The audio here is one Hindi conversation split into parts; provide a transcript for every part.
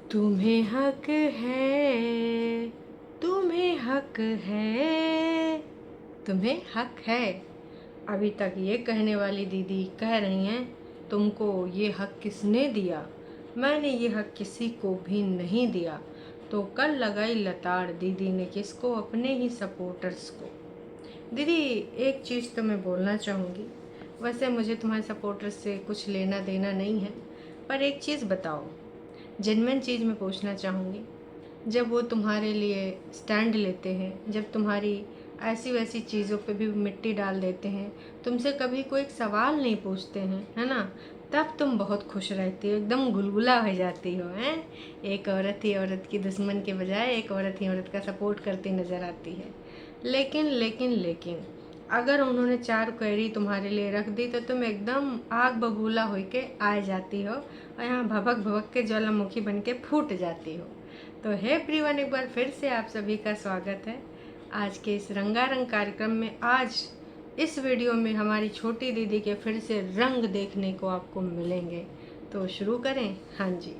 तुम्हें हक है, तुम्हें हक है, तुम्हें हक है। अभी तक ये कहने वाली दीदी कह रही हैं तुमको ये हक किसने दिया। मैंने ये हक किसी को भी नहीं दिया। तो कल लगाई लताड़ दीदी ने किसको, अपने ही सपोर्टर्स को। दीदी एक चीज़ तो मैं बोलना चाहूँगी। वैसे मुझे तुम्हारे सपोर्टर्स से कुछ लेना देना नहीं है, पर एक चीज़ बताओ, जेन्युइन चीज़ मैं पूछना चाहूँगी। जब वो तुम्हारे लिए स्टैंड लेते हैं, जब तुम्हारी ऐसी वैसी चीज़ों पे भी मिट्टी डाल देते हैं, तुमसे कभी कोई सवाल नहीं पूछते हैं, है ना, तब तुम बहुत खुश रहती हो, एकदम गुलगुला हो जाती हो। हैं, एक औरत ही औरत की दुश्मन के बजाय एक औरत ही औरत का सपोर्ट करती नज़र आती है। लेकिन लेकिन लेकिन अगर उन्होंने 4 क्वेरी तुम्हारे लिए रख दी तो तुम एकदम आग बबूला होके आ जाती हो और यहाँ भभक भभक के ज्वालामुखी बन के फूट जाती हो। तो हे एवरीवन, एक बार फिर से आप सभी का स्वागत है आज के इस रंगारंग कार्यक्रम में। आज इस वीडियो में हमारी छोटी दीदी के फिर से रंग देखने को आपको मिलेंगे। तो शुरू करें। हाँ जी।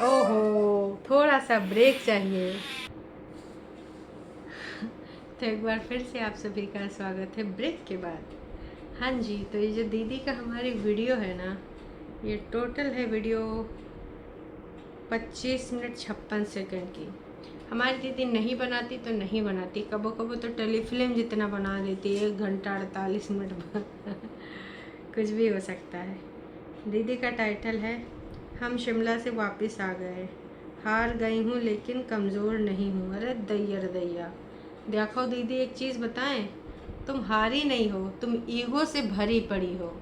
ओहो, थोड़ा सा ब्रेक चाहिए। तो एक बार फिर से आप सभी का स्वागत है ब्रेक के बाद। हाँ जी, तो ये जो दीदी का हमारी वीडियो है ना, ये टोटल है वीडियो 25 मिनट 56 सेकंड की। हमारी दीदी नहीं बनाती तो नहीं बनाती, कबो कबो तो टेलीफिल्म जितना बना देती है, 1 घंटा 48 मिनट कुछ भी हो सकता है। दीदी का टाइटल है हम शिमला से वापस आ गए, हार गई हूँ लेकिन कमज़ोर नहीं हूँ। अरे दैया रे दैया, देखो दीदी एक चीज़ बताएं, तुम हारी नहीं हो, तुम ईगो से भरी पड़ी हो।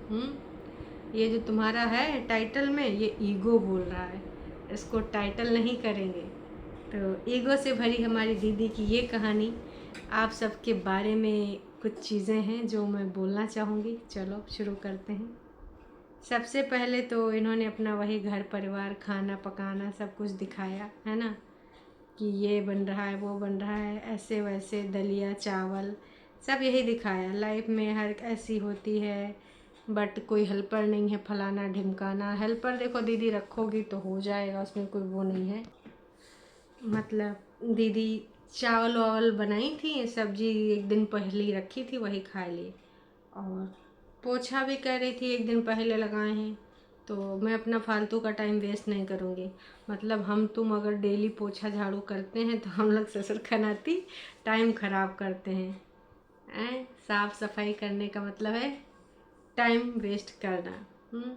ये जो तुम्हारा है टाइटल में, ये ईगो बोल रहा है, इसको टाइटल नहीं करेंगे। तो ईगो से भरी हमारी दीदी की ये कहानी, आप सबके बारे में कुछ चीज़ें हैं जो मैं बोलना चाहूँगी। चलो शुरू करते हैं। सबसे पहले तो इन्होंने अपना वही घर परिवार, खाना पकाना सब कुछ दिखाया है ना, कि ये बन रहा है, वो बन रहा है, ऐसे वैसे, दलिया चावल सब यही दिखाया। लाइफ में हर ऐसी होती है, बट कोई हेल्पर नहीं है, फलाना ढिमकाना। हेल्पर देखो दीदी रखोगी तो हो जाएगा, उसमें कोई वो नहीं है। मतलब दीदी चावल वावल बनाई थी, सब्जी एक दिन पहले ही रखी थी, वही खा ली। और पोछा भी कह रही थी एक दिन पहले लगाए हैं, तो मैं अपना फालतू का टाइम वेस्ट नहीं करूँगी। मतलब हम तुम अगर डेली पोछा झाड़ू करते हैं तो हम लोग ससुर खनाती टाइम ख़राब करते हैं। साफ़ सफाई करने का मतलब है टाइम वेस्ट करना।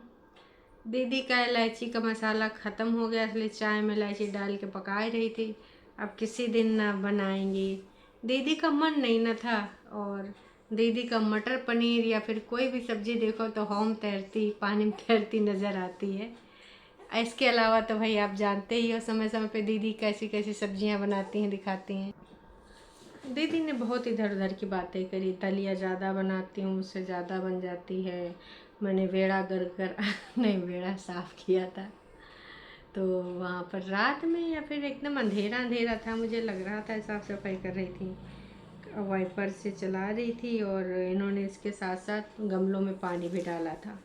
दीदी का इलायची का मसाला ख़त्म हो गया, इसलिए चाय में इलायची डाल के पका रही थी। अब किसी दिन ना बनाएंगी, दीदी का मन नहीं ना था। और दीदी का मटर पनीर या फिर कोई भी सब्ज़ी देखो तो होम तैरती, पानी में तैरती नज़र आती है। इसके अलावा तो भाई आप जानते ही हो, समय समय पे दीदी कैसी कैसी सब्जियां बनाती हैं, दिखाती हैं। दीदी ने बहुत इधर उधर की बातें करी, दलिया ज़्यादा बनाती हूँ, मुझसे ज़्यादा बन जाती है, मैंने बेड़ा गर कर नहीं, बेड़ा साफ़ किया था। तो वहाँ पर रात में या फिर एकदम अंधेरा अंधेरा था, मुझे लग रहा था साफ़ सफाई कर रही थी, वाइपर से चला रही थी। और इन्होंने इसके साथ साथ गमलों में पानी भी डाला था।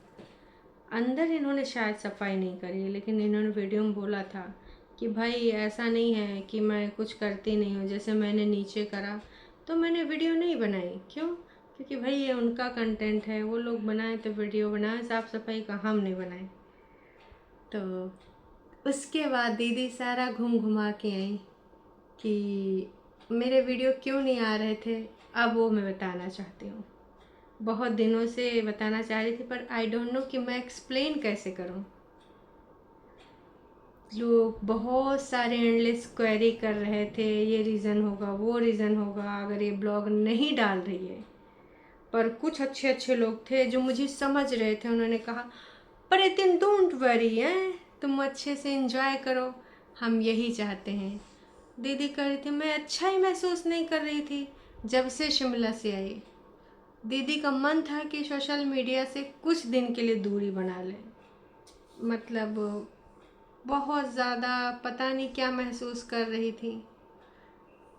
अंदर इन्होंने शायद सफाई नहीं करी, लेकिन इन्होंने वीडियो में बोला था कि भाई ऐसा नहीं है कि मैं कुछ करती नहीं हूँ, जैसे मैंने नीचे करा तो मैंने वीडियो नहीं बनाई। क्यों? क्योंकि भाई ये उनका कंटेंट है, वो लोग बनाए तो वीडियो बनाए, साफ़ सफाई का हम नहीं बनाए। तो उसके बाद दीदी सारा घूम घुमा के आई कि मेरे वीडियो क्यों नहीं आ रहे थे। अब वो मैं बताना चाहती हूँ, बहुत दिनों से बताना चाह रही थी, पर आई डोंट नो कि मैं एक्सप्लेन कैसे करूँ। लोग बहुत सारे एंडलेस क्वेरी कर रहे थे, ये रीज़न होगा, वो रीज़न होगा अगर ये ब्लॉग नहीं डाल रही है। पर कुछ अच्छे अच्छे लोग थे जो मुझे समझ रहे थे, उन्होंने कहा पर इतन डोंट वरी है, तुम अच्छे से एंजॉय करो, हम यही चाहते हैं। दीदी कह रही थी मैं अच्छा ही महसूस नहीं कर रही थी जब से शिमला से आई। दीदी का मन था कि सोशल मीडिया से कुछ दिन के लिए दूरी बना ले। मतलब बहुत ज़्यादा पता नहीं क्या महसूस कर रही थी।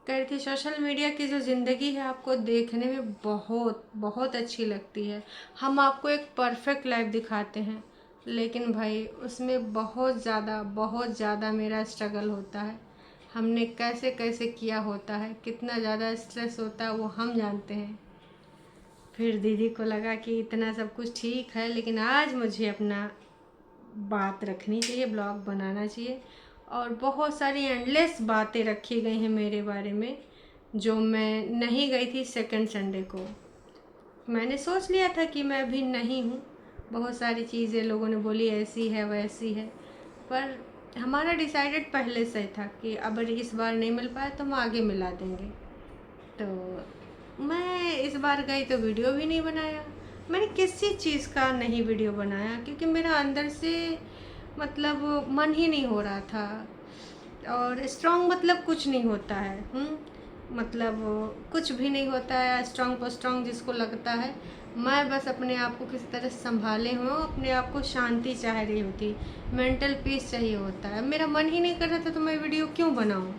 कह रही थी सोशल मीडिया की जो ज़िंदगी है आपको देखने में बहुत बहुत अच्छी लगती है, हम आपको एक परफेक्ट लाइफ दिखाते हैं, लेकिन भाई उसमें बहुत ज़्यादा मेरा स्ट्रगल होता है। हमने कैसे कैसे किया होता है, कितना ज़्यादा स्ट्रेस होता है वो हम जानते हैं। फिर दीदी को लगा कि इतना सब कुछ ठीक है, लेकिन आज मुझे अपना बात रखनी चाहिए, ब्लॉग बनाना चाहिए। और बहुत सारी एंडलेस बातें रखी गई हैं मेरे बारे में, जो मैं नहीं गई थी सेकंड संडे को। मैंने सोच लिया था कि मैं अभी नहीं हूँ, बहुत सारी चीज़ें लोगों ने बोली ऐसी है वैसी है, पर हमारा डिसाइडेड पहले से था कि अगर इस बार नहीं मिल पाया तो हम आगे मिला देंगे। तो मैं इस बार गई तो वीडियो भी नहीं बनाया। मैंने किसी चीज़ का नहीं वीडियो बनाया, क्योंकि मेरा अंदर से मतलब मन ही नहीं हो रहा था। और स्ट्रॉन्ग मतलब कुछ नहीं होता है, मतलब कुछ भी नहीं होता है स्ट्रॉन्ग को स्ट्रॉन्ग जिसको लगता है। मैं बस अपने आप को किसी तरह संभाले हूँ, अपने आप को शांति चाह रही होती, मेंटल पीस चाहिए होता है। मेरा मन ही नहीं कर रहा था तो मैं वीडियो क्यों बनाऊँ।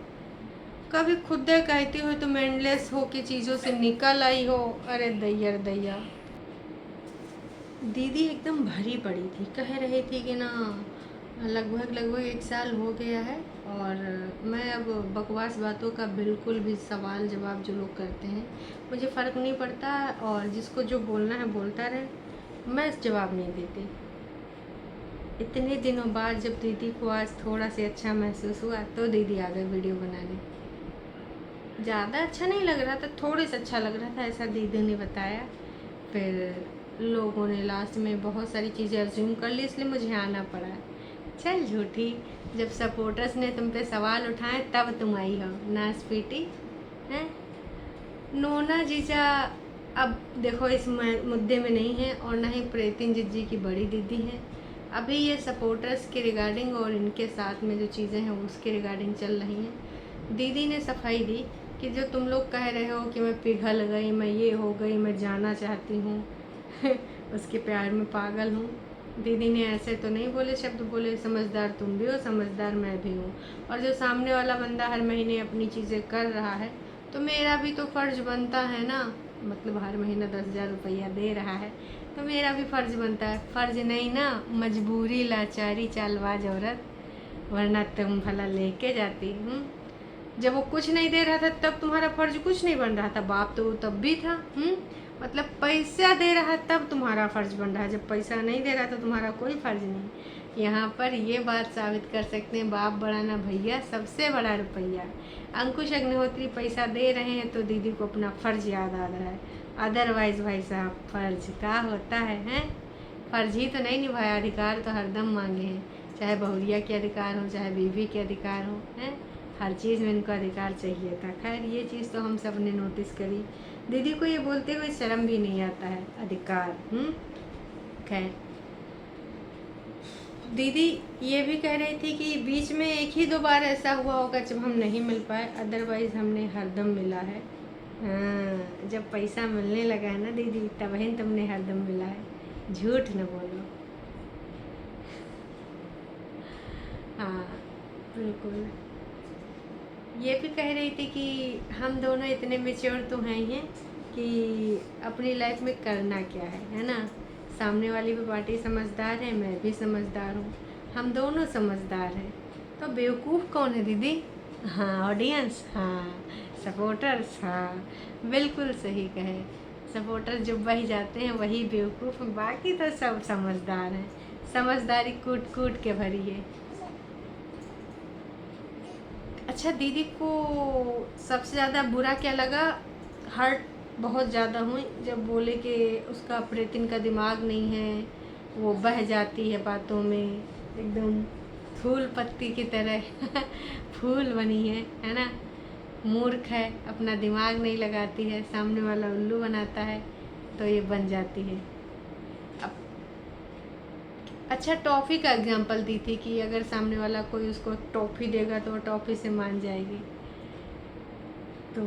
कभी खुद कहती हो तो मेंडलेस हो के चीज़ों से निकल आई हो। अरे दैया दैया, दीदी एकदम भरी पड़ी थी, कह रही थी कि ना लगभग 1 साल हो गया है और मैं अब बकवास बातों का बिल्कुल भी सवाल जवाब जो लोग करते हैं मुझे फ़र्क नहीं पड़ता, और जिसको जो बोलना है बोलता रहे, मैं जवाब नहीं देती। इतने दिनों बाद जब दीदी को आज थोड़ा सा अच्छा महसूस हुआ तो दीदी आ गई वीडियो बनाने। ज़्यादा अच्छा नहीं लग रहा था, थोड़े से अच्छा लग रहा था, ऐसा दीदी ने बताया। फिर लोगों ने लास्ट में बहुत सारी चीज़ें अज्यूम कर ली, इसलिए मुझे आना पड़ा। चल झूठी, जब सपोर्टर्स ने तुम पे सवाल उठाए तब तुम आई हो, नाच पीटी हैं। नोना जीजा अब देखो इस मुद्दे में नहीं है, और ना ही प्रीतिन जीजी की बड़ी दीदी हैं। अभी ये सपोर्टर्स के रिगार्डिंग और इनके साथ में जो चीज़ें हैं उसके रिगार्डिंग चल रही हैं। दीदी ने सफाई दी कि जो तुम लोग कह रहे हो कि मैं पिघल गई, मैं ये हो गई, मैं जाना चाहती हूँ उसके प्यार में पागल हूँ। दीदी ने ऐसे तो नहीं बोले शब्द बोले, समझदार तुम भी हो, समझदार मैं भी हूँ। और जो सामने वाला बंदा हर महीने अपनी चीज़ें कर रहा है तो मेरा भी तो फ़र्ज़ बनता है ना, मतलब हर महीना 10,000 रुपया दे रहा है तो मेरा भी फ़र्ज़ बनता है। फ़र्ज़ नहीं ना, मजबूरी, लाचारी, चालबाज औरत, वरना तुम भला लेके जाती। जब वो कुछ नहीं दे रहा था तब तुम्हारा फ़र्ज़ कुछ नहीं बन रहा था, बाप तो तब भी था। मतलब पैसा दे रहा है तब तुम्हारा फ़र्ज़ बन रहा है, जब पैसा नहीं दे रहा था तुम्हारा कोई फ़र्ज़ नहीं। यहाँ पर ये बात साबित कर सकते हैं, बाप बड़ा ना भैया, सबसे बड़ा रुपया। अंकुश अग्निहोत्री पैसा दे रहे हैं तो दीदी को अपना फ़र्ज़ याद आ रहा है, अदरवाइज़ भाई साहब फ़र्ज़ क्या होता है? फ़र्ज़ ही तो नहीं निभाया, अधिकार तो हरदम मांगे हैं, चाहे बहुरिया के अधिकार हो, चाहे बीवी के अधिकार हो, हैं हर चीज़ में इनको अधिकार चाहिए था। खैर ये चीज़ तो हम सब ने नोटिस करी, दीदी को ये बोलते हुए शर्म भी नहीं आता है, अधिकार। खैर दीदी ये भी कह रही थी कि बीच में 1 ही 2 बार ऐसा हुआ होगा जब हम नहीं मिल पाए, अदरवाइज़ हमने हरदम मिला है। हाँ, जब पैसा मिलने लगा है ना दीदी, तब ही तुमने हरदम मिला है, झूठ न बोलो। हाँ बिल्कुल। ये भी कह रही थी कि हम दोनों इतने मेच्योर तो हैं ही हैं कि अपनी लाइफ में करना क्या है ना। सामने वाली भी पार्टी समझदार है, मैं भी समझदार हूँ, हम दोनों समझदार हैं, तो बेवकूफ़ कौन है दीदी? हाँ ऑडियंस, हाँ सपोर्टर्स, हाँ बिल्कुल सही कहे। सपोर्टर जो बह जाते हैं वही बेवकूफ़, बाकी तो सब समझदार हैं, समझदारी कूट कूट के भरी है। अच्छा दीदी को सबसे ज़्यादा बुरा क्या लगा, हर्ट बहुत ज़्यादा हुई जब बोले कि उसका प्रीतिन का दिमाग नहीं है, वो बह जाती है बातों में, एकदम फूल पत्ती की तरह फूल बनी है ना। मूर्ख है, अपना दिमाग नहीं लगाती है, सामने वाला उल्लू बनाता है तो ये बन जाती है। अच्छा टॉफ़ी का एग्जाम्पल दी थी कि अगर सामने वाला कोई उसको टॉफ़ी देगा तो वो टॉफ़ी से मान जाएगी। तो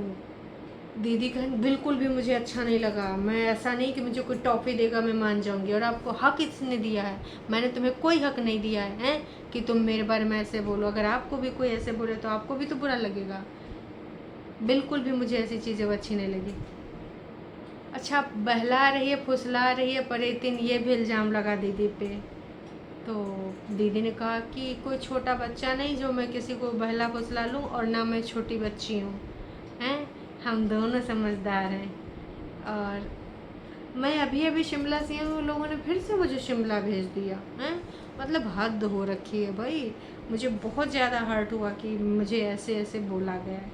दीदी कहें बिल्कुल भी मुझे अच्छा नहीं लगा, मैं ऐसा नहीं कि मुझे कोई टॉफ़ी देगा मैं मान जाऊंगी, और आपको हक इसने दिया है, मैंने तुम्हें कोई हक नहीं दिया है कि तुम मेरे बारे में ऐसे बोलो। अगर आपको भी कोई ऐसे बोले तो आपको भी तो बुरा लगेगा। बिल्कुल भी मुझे ऐसी चीज़ें अच्छी नहीं लगी। अच्छा बहला रही है, फुसला रही है प्रीतिन, ये भी इल्ज़ाम लगा दीदी पे। तो दीदी ने कहा कि कोई छोटा बच्चा नहीं जो मैं किसी को बहला फुसला लूँ, और ना मैं छोटी बच्ची हूँ, हैं, हम दोनों समझदार हैं। और मैं अभी अभी शिमला से हूँ, लोगों ने फिर से मुझे शिमला भेज दिया हैं। मतलब हद हो रखी है भाई। मुझे बहुत ज़्यादा हर्ट हुआ कि मुझे ऐसे ऐसे बोला गया है।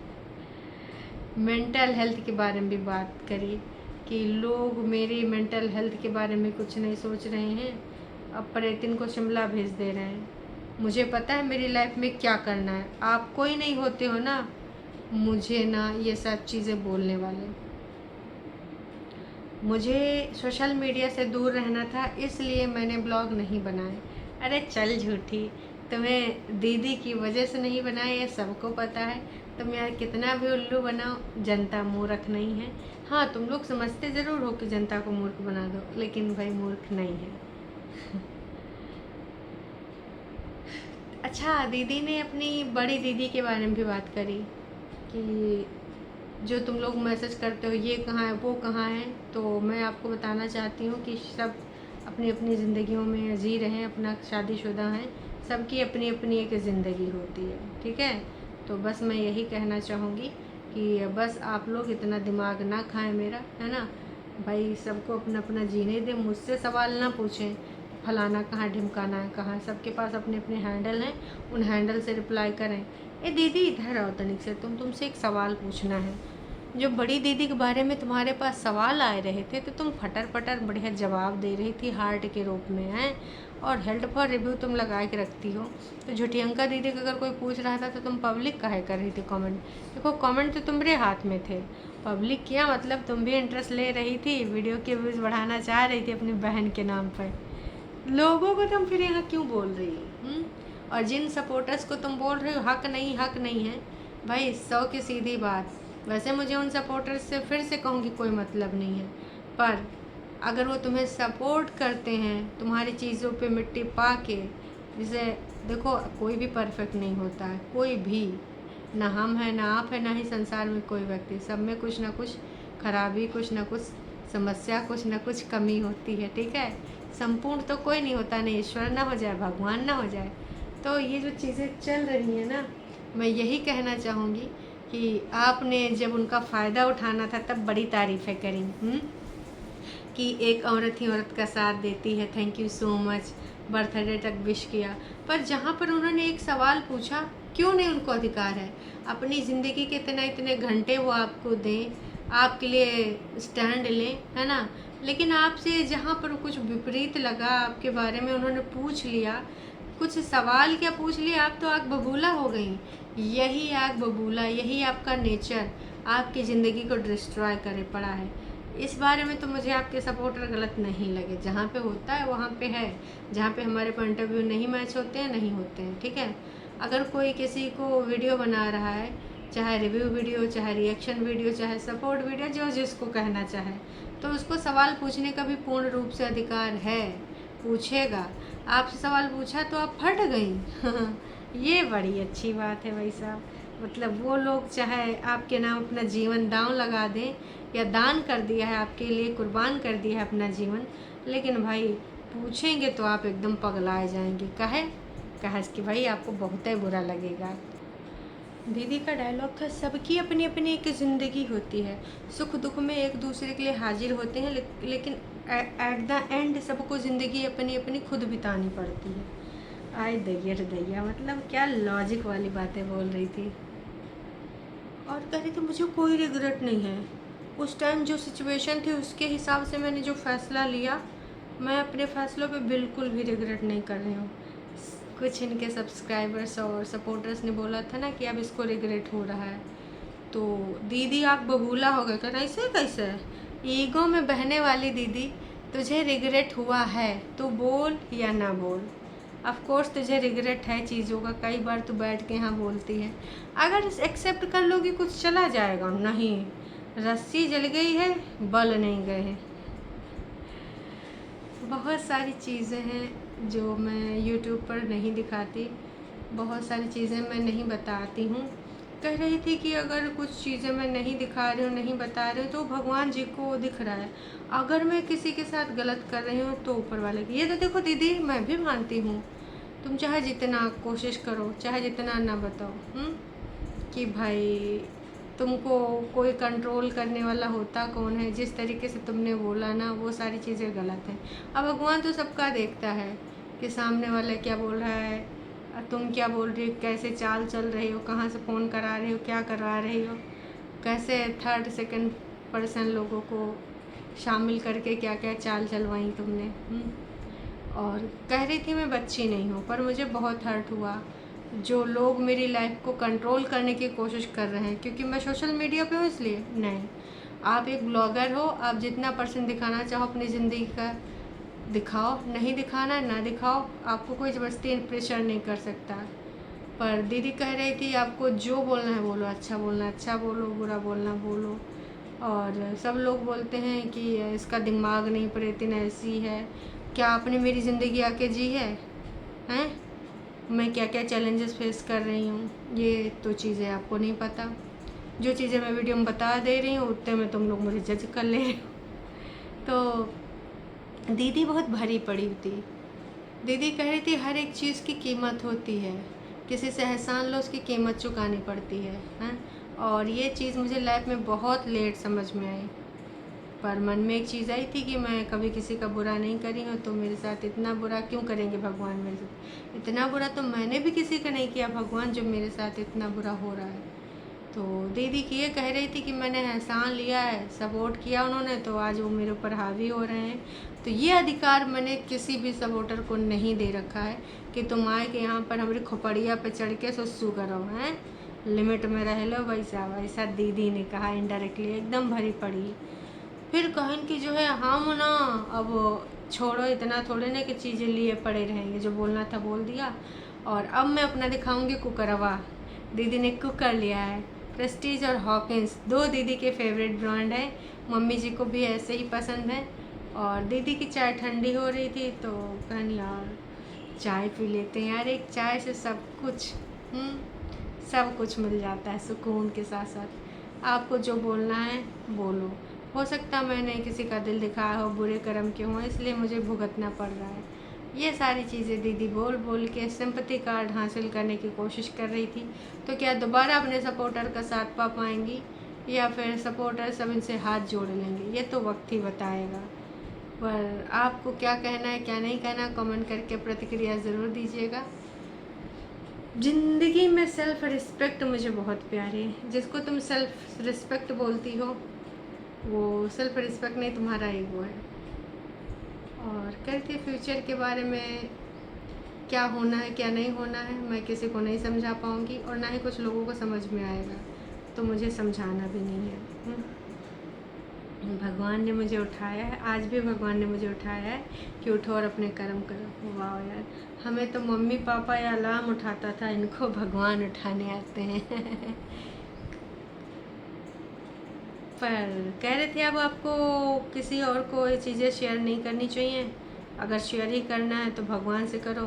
मेंटल हेल्थ के बारे में भी बात करी कि लोग मेरी मेंटल हेल्थ के बारे में कुछ नहीं सोच रहे हैं, अब पर्यटन को शिमला भेज दे रहे हैं। मुझे पता है मेरी लाइफ में क्या करना है। आप कोई नहीं होते हो ना मुझे ना ये सब चीज़ें बोलने वाले। मुझे सोशल मीडिया से दूर रहना था, इसलिए मैंने ब्लॉग नहीं बनाए। अरे चल झूठी, तुम्हें दीदी की वजह से नहीं बनाए, ये सबको पता है। तुम यार कितना भी उल्लू बनाओ, जनता मूर्ख नहीं है। हाँ, तुम लोग समझते ज़रूर हो कि जनता को मूर्ख बना दो, लेकिन भाई मूर्ख नहीं है। अच्छा, दीदी ने अपनी बड़ी दीदी के बारे में भी बात करी कि जो तुम लोग मैसेज करते हो ये कहाँ है वो कहाँ है। तो मैं आपको बताना चाहती हूँ कि सब अपनी अपनी ज़िंदगियों में जी रहे हैं, अपना शादीशुदा हैं, सबकी अपनी अपनी एक ज़िंदगी होती है, ठीक है। तो बस मैं यही कहना चाहूँगी कि बस आप लोग इतना दिमाग ना खाएं मेरा, है ना भाई। सबको अपना अपना जीने दें, मुझसे सवाल ना पूछें फलाना कहाँ, ढिमकाना है कहाँ। सबके पास अपने अपने हैंडल हैं, उन हैंडल से रिप्लाई करें। ए दीदी इधर आओ तनिक से, तुमसे एक सवाल पूछना है। जो बड़ी दीदी के बारे में तुम्हारे पास सवाल आए रहे थे तो तुम फटर फटर बढ़िया जवाब दे रही थी हार्ट के रूप में, हैं, और हेल्थ फॉर रिव्यू तुम लगा के रखती हो। तो झुटियंका दीदी का अगर कोई पूछ रहा था तो तुम पब्लिक काहे कर रही थी कमेंट। देखो कमेंट तो तुम्हारे हाथ में थे, पब्लिक किया मतलब तुम भी इंटरेस्ट ले रही थी, वीडियो के व्यूज़ बढ़ाना चाह रही थी अपनी बहन के नाम पर। लोगों को तुम फिर यहाँ क्यों बोल रही हो? और जिन सपोर्टर्स को तुम बोल रहे हो हक नहीं है भाई, 100 की सीधी बात। वैसे मुझे उन सपोर्टर्स से फिर से कहूँगी कोई मतलब नहीं है, पर अगर वो तुम्हें सपोर्ट करते हैं तुम्हारी चीज़ों पे मिट्टी पा के, जैसे देखो कोई भी परफेक्ट नहीं होता है, कोई भी, ना हम है ना आप है ना ही संसार में कोई व्यक्ति, सब में कुछ ना कुछ खराबी, कुछ ना कुछ समस्या, कुछ ना कुछ कमी होती है, ठीक है। संपूर्ण तो कोई नहीं होता, नहीं ईश्वर ना हो जाए, भगवान ना हो जाए। तो ये जो चीज़ें चल रही हैं ना, मैं यही कहना चाहूँगी कि आपने जब उनका फ़ायदा उठाना था तब बड़ी तारीफ़ें करी, कि एक औरत ही औरत का साथ देती है, thank you so much, birthday तक विश किया। पर जहाँ पर उन्होंने एक सवाल पूछा, क्यों नहीं उनको अधिकार है अपनी ज़िंदगी के इतने घंटे वो आपको दें, आपके लिए स्टैंड लें, है ना। लेकिन आपसे जहाँ पर कुछ विपरीत लगा आपके बारे में, उन्होंने पूछ लिया, कुछ सवाल क्या पूछ लिया, आप तो आग बबूला हो गई। यही आग बबूला, यही आपका नेचर आपकी ज़िंदगी को डिस्ट्रॉय करे पड़ा है। इस बारे में तो मुझे आपके सपोर्टर गलत नहीं लगे। जहाँ पे होता है वहाँ पे है, जहाँ पे हमारे पॉइंट ऑफ व्यू नहीं मैच होते हैं नहीं होते हैं, ठीक है। अगर कोई किसी को वीडियो बना रहा है, चाहे रिव्यू वीडियो, चाहे रिएक्शन वीडियो, चाहे सपोर्ट वीडियो, जो जिसको कहना चाहे, तो उसको सवाल पूछने का भी पूर्ण रूप से अधिकार है, पूछेगा। आपसे सवाल पूछा तो आप फट गई। ये बड़ी अच्छी बात है भाई साहब। मतलब वो लोग चाहे आपके नाम अपना जीवन दांव लगा दें, या दान कर दिया है आपके लिए, कुर्बान कर दिया है अपना जीवन, लेकिन भाई पूछेंगे तो आप एकदम पगलाए जाएंगे। कहे कि भाई आपको बहुत ही बुरा लगेगा। दीदी का डायलॉग था, सबकी अपनी अपनी एक ज़िंदगी होती है, सुख दुख में एक दूसरे के लिए हाजिर होते हैं, लेकिन एट द एंड सबको ज़िंदगी अपनी अपनी खुद बितानी पड़ती है। आय दैया, मतलब क्या लॉजिक वाली बातें बोल रही थी। और कह रही थी मुझे कोई रिग्रेट नहीं है, उस टाइम जो सिचुएशन थी उसके हिसाब से मैंने जो फ़ैसला लिया, मैं अपने फ़ैसलों पे बिल्कुल भी रिग्रेट नहीं कर रही हूँ। कुछ इनके सब्सक्राइबर्स और सपोर्टर्स ने बोला था ना कि अब इसको रिग्रेट हो रहा है, तो दीदी आप बबूला हो गए। कहना ऐसे कैसे, ईगो में बहने वाली दीदी, तुझे रिग्रेट हुआ है तो बोल या ना बोल। ऑफ कोर्स तुझे रिग्रेट है चीज़ों का, कई बार तू बैठ के यहाँ बोलती है, अगर एक्सेप्ट कर लोगी कुछ चला जाएगा, नहीं, रस्सी जल गई है, बल नहीं गए हैं। बहुत सारी चीज़ें हैं जो मैं YouTube पर नहीं दिखाती, बहुत सारी चीज़ें मैं नहीं बताती हूँ, कह रही थी कि अगर कुछ चीज़ें मैं नहीं दिखा रही हूँ, नहीं बता रही हूँ, तो भगवान जी को दिख रहा है। अगर मैं किसी के साथ गलत कर रही हूँ तो ऊपर वाले की, ये तो देखो दीदी मैं भी मानती हूँ, तुम चाहे जितना कोशिश करो, चाहे जितना ना बताओ कि भाई तुमको कोई कंट्रोल करने वाला होता कौन है। जिस तरीके से तुमने बोला ना, वो सारी चीज़ें गलत हैं। अब भगवान तो सबका देखता है कि सामने वाला क्या बोल रहा है, तुम क्या बोल रही हो, कैसे चाल चल रही हो, कहाँ से फ़ोन करा रही हो, क्या करवा रही हो, कैसे थर्ड सेकंड पर्सन लोगों को शामिल करके क्या क्या चाल चलवाई तुमने। और कह रही थी मैं बच्ची नहीं हूँ, पर मुझे बहुत हर्ट हुआ जो लोग मेरी लाइफ को कंट्रोल करने की कोशिश कर रहे हैं। क्योंकि मैं सोशल मीडिया पे हूँ इसलिए नहीं, आप एक ब्लॉगर हो, आप जितना परसेंट दिखाना चाहो अपनी ज़िंदगी का दिखाओ, नहीं दिखाना ना दिखाओ, आपको कोई ज़बरदस्ती प्रेशर नहीं कर सकता। पर दीदी कह रही थी आपको जो बोलना है बोलो, अच्छा बोलना अच्छा बोलो, बुरा बोलना बोलो। और सब लोग बोलते हैं कि इसका दिमाग नहीं, प्रेतिन ऐसी है। क्या आपने मेरी ज़िंदगी आके जी है? हैं मैं क्या क्या चैलेंजेस फेस कर रही हूँ, ये तो चीज़ें आपको नहीं पता। जो चीज़ें मैं वीडियो में बता दे रही हूँ उतने में तुम लोग मुझे जज कर ले रहे हो। तो दीदी बहुत भरी पड़ी थी। दीदी कह रही थी हर एक चीज़ की कीमत होती है, किसी से एहसान लो उसकी कीमत चुकानी पड़ती है, हैं? और ये चीज़ मुझे लाइफ में बहुत लेट समझ में आई। पर मन में एक चीज़ आई थी कि मैं कभी किसी का बुरा नहीं करी हूँ, तो मेरे साथ इतना बुरा क्यों करेंगे भगवान मेरे साथ। इतना बुरा तो मैंने भी किसी का नहीं किया भगवान, जो मेरे साथ इतना बुरा हो रहा है। तो दीदी की ये कह रही थी कि मैंने एहसान लिया है, सपोर्ट किया उन्होंने, तो आज वो मेरे ऊपर हावी हो रहे हैं। तो ये अधिकार मैंने किसी भी सपोर्टर को नहीं दे रखा है कि तुम आए कि यहाँ पर हमारी खोपड़िया पे चढ़ के सुसु करो, हैं? लिमिट में रह लो भाई साहब, ऐसा दीदी ने कहा इनडायरेक्टली, एकदम भरी पड़ी। फिर कहन की जो है हम ना अब छोड़ो, इतना थोड़े ना कि चीज़ें लिए पड़े रहेंगे, जो बोलना था बोल दिया। और अब मैं अपना दिखाऊंगी कुकरवा। दीदी ने कुकर लिया है, प्रेस्टीज और हॉकिंस, दो दीदी के फेवरेट ब्रांड हैं, मम्मी जी को भी ऐसे ही पसंद है। और दीदी की चाय ठंडी हो रही थी तो कहन यार चाय पी लेते हैं यार, एक चाय से सब कुछ सब कुछ मिल जाता है सुकून के साथ साथ। आपको जो बोलना है बोलो। हो सकता मैंने किसी का दिल दिखाया हो, बुरे कर्म के हों, इसलिए मुझे भुगतना पड़ रहा है। ये सारी चीज़ें दीदी बोल बोल के सिंपैथी कार्ड हासिल करने की कोशिश कर रही थी। तो क्या दोबारा अपने सपोर्टर का साथ पा पाएंगी या फिर सपोर्टर सब इनसे हाथ जोड़ लेंगे, ये तो वक्त ही बताएगा। पर आपको क्या कहना है क्या नहीं कहना, कमेंट करके प्रतिक्रिया ज़रूर दीजिएगा। ज़िंदगी में सेल्फ रिस्पेक्ट मुझे बहुत प्यारी है। जिसको तुम सेल्फ रिस्पेक्ट बोलती हो वो सेल्फ रिस्पेक्ट नहीं, तुम्हारा ईगो है। और कहते फ्यूचर के बारे में क्या होना है क्या नहीं होना है मैं किसी को नहीं समझा पाऊँगी, और ना ही कुछ लोगों को समझ में आएगा, तो मुझे समझाना भी नहीं है। भगवान ने मुझे उठाया है, आज भी भगवान ने मुझे उठाया है कि उठो और अपने कर्म करो। वाह यार, हमें तो मम्मी पापा या अलार्म उठाता था, इनको भगवान उठाने आते हैं। पर कह रहे थे अब आपको किसी और को ये चीज़ें शेयर नहीं करनी चाहिए, अगर शेयर ही करना है तो भगवान से करो,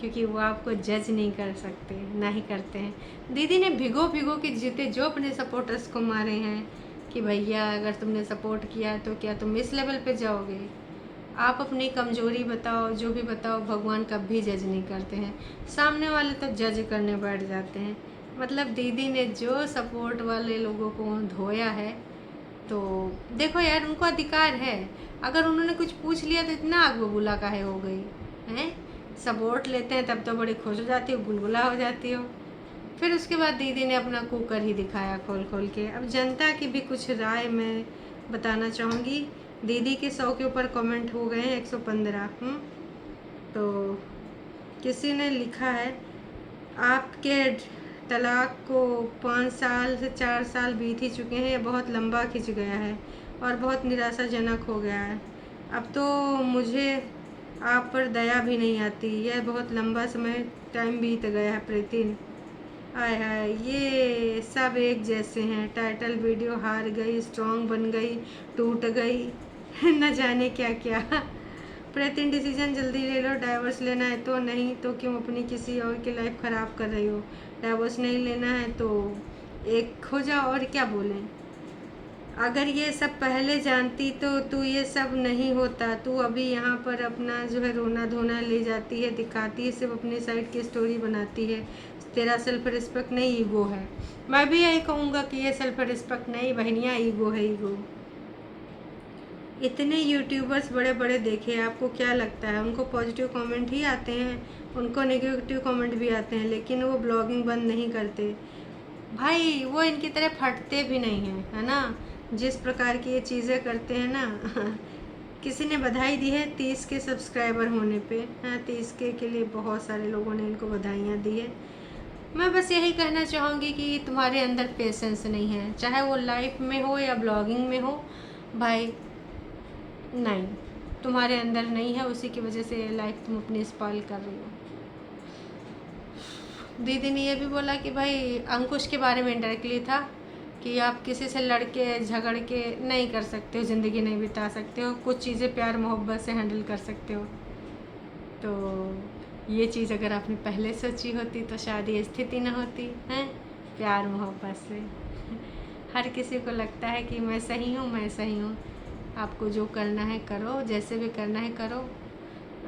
क्योंकि वो आपको जज नहीं कर सकते, ना ही करते हैं। दीदी ने भिगो भिगो के जीते जो अपने सपोर्टर्स को मारे हैं कि भैया अगर तुमने सपोर्ट किया है तो क्या तुम इस लेवल पे जाओगे। आप अपनी कमज़ोरी बताओ, जो भी बताओ, भगवान कभी जज नहीं करते हैं, सामने वाले तो जज करने बैठ जाते हैं। मतलब दीदी ने जो सपोर्ट वाले लोगों को धोया है, तो देखो यार उनको अधिकार है, अगर उन्होंने कुछ पूछ लिया तो इतना आग बबूला काहे हो गई हैं। सपोर्ट लेते हैं तब तो बड़ी खुश हो जाती हो, गुलगुला हो जाती हो। फिर उसके बाद दीदी ने अपना कुकर ही दिखाया खोल खोल के। अब जनता की भी कुछ राय मैं बताना चाहूँगी। दीदी के 100 के ऊपर कमेंट हो गए हैं, 115। तो किसी ने लिखा है आपके तलाक को 5 साल से 4 साल बीत ही चुके हैं, ये बहुत लंबा खिंच गया है और बहुत निराशाजनक हो गया है। अब तो मुझे आप पर दया भी नहीं आती, यह बहुत लंबा समय टाइम बीत गया है प्रीतिन। हाय हाय, ये सब एक जैसे हैं, टाइटल वीडियो हार गई, स्ट्रॉन्ग बन गई, टूट गई, न जाने क्या क्या। प्रीतिन डिसीजन जल्दी ले लो, डाइवोर्स लेना है तो, नहीं तो क्यों अपनी किसी और की लाइफ ख़राब कर रही हो। डाइवोर्स नहीं लेना है तो एक हो जाओ, और क्या बोलें। अगर ये सब पहले जानती तो तू ये सब नहीं होता। तू अभी यहाँ पर अपना जो है रोना धोना ले जाती है, दिखाती है, सिर्फ अपनी साइड की स्टोरी बनाती है। तेरा सेल्फ रिस्पेक्ट नहीं, ईगो है। मैं भी यही कहूँगा कि ये सेल्फ रिस्पेक्ट नहीं बहनिया, ईगो है, ईगो। इतने यूट्यूबर्स बड़े बड़े देखे, आपको क्या लगता है उनको पॉजिटिव कमेंट ही आते हैं? उनको नेगेटिव कमेंट भी आते हैं, लेकिन वो ब्लॉगिंग बंद नहीं करते भाई। वो इनकी तरह फटते भी नहीं हैं, है ना। जिस प्रकार की ये चीज़ें करते हैं ना किसी ने बधाई दी है 30 के सब्सक्राइबर होने पे। हाँ, 30 के लिए बहुत सारे लोगों ने इनको बधाइयाँ दी है। मैं बस यही कहना चाहूँगी कि तुम्हारे अंदर पेशेंस नहीं है, चाहे वो लाइफ में हो या ब्लॉगिंग में हो भाई। नहीं, तुम्हारे अंदर नहीं है, उसी की वजह से लाइफ तुम अपनी स्पॉइल कर रही हो। दीदी ने ये भी बोला कि भाई अंकुश के बारे में इंडायरेक्टली था कि आप किसी से लड़के झगड़ के नहीं कर सकते हो, ज़िंदगी नहीं बिता सकते हो, कुछ चीज़ें प्यार मोहब्बत से हैंडल कर सकते हो। तो ये चीज़ अगर आपने पहले सोची होती तो शायद ये स्थिति ना होती है, प्यार मोहब्बत से। हर किसी को लगता है कि मैं सही हूँ, मैं सही हूँ। आपको जो करना है करो, जैसे भी करना है करो,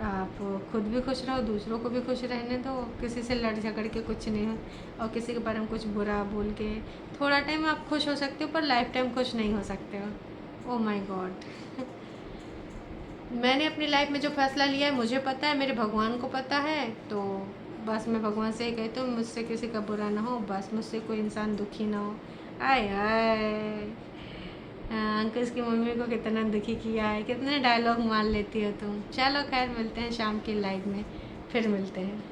आप खुद भी खुश रहो, दूसरों को भी खुश रहने दो। किसी से लड़ झगड़ के कुछ नहीं हो, और किसी के बारे में कुछ बुरा बोल के थोड़ा टाइम आप खुश हो सकते हो, पर लाइफ टाइम खुश नहीं हो सकते हो। Oh my God. मैंने अपनी लाइफ में जो फैसला लिया है मुझे पता है, मेरे भगवान को पता है। तो बस मैं भगवान से ही कहती हूँ मुझसे किसी का बुरा ना हो, बस मुझसे कोई इंसान दुखी ना हो। आय आय, अंकुश की मम्मी को कितना दुखी किया है, कितने डायलॉग मान लेती हो तुम। चलो खैर, मिलते हैं शाम की लाइव में, फिर मिलते हैं।